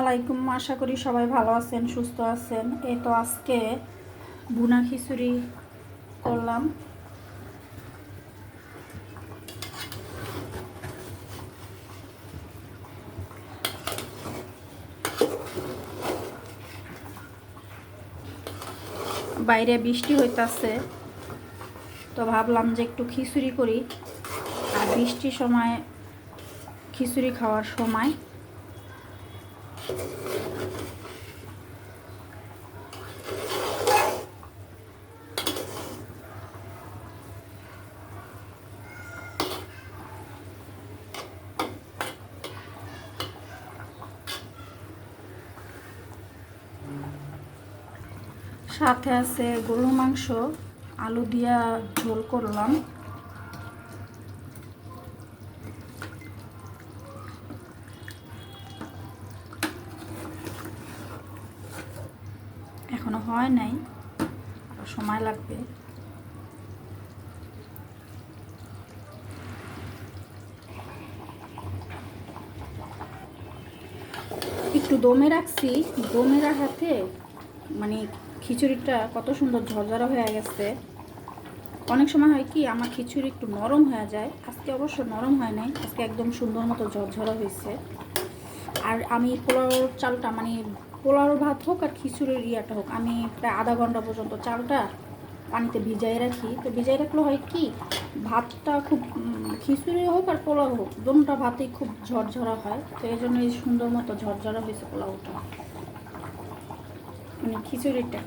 আলাইকুম, আশা করি সবাই ভালো আছেন, সুস্থ আছেন। এই তো আজকে ভুনা খিচুড়ি করলাম। বাইরে বৃষ্টি হইতাছে, তো ভাবলাম যে একটু খিচুড়ি করি। আর বৃষ্টির সময় খিচুড়ি খাওয়ার সময়। সাথে আছে গরুর মাংস, আলু দিয়া ঝোল করলাম। এখনো হয় নাই, আরো সময় লাগবে। একটু দমে রাখছি, দমে রাখাতে মানে খিচুড়িটা কত সুন্দর ঝরঝরা হয়ে গেছে। অনেক সময় হয় কি আমার খিচুড়ি একটু নরম হয়ে যায়, আজকে অবশ্য নরম হয় নাই, আজকে একদম সুন্দর মতো ঝরঝরা হয়েছে। আর আমি পোলাওর চালটা মানে পোলাওর ভাত হোক আর খিচুড়ির ইয়াটা হোক, আমি প্রায় আধা ঘন্টা পর্যন্ত চালটা পানিতে ভিজাই রাখি। তো ভিজাই রাখলে হয় কি ভাতটা খুব খিচুড়ি হোক আর পোলাও হোক দুটোটা ভাতেই খুব ঝরঝরা হয়। তো এই জন্য এই সুন্দর মতো ঝরঝরা হয়েছে পোলাওটা, মানে খিচুড়িটা।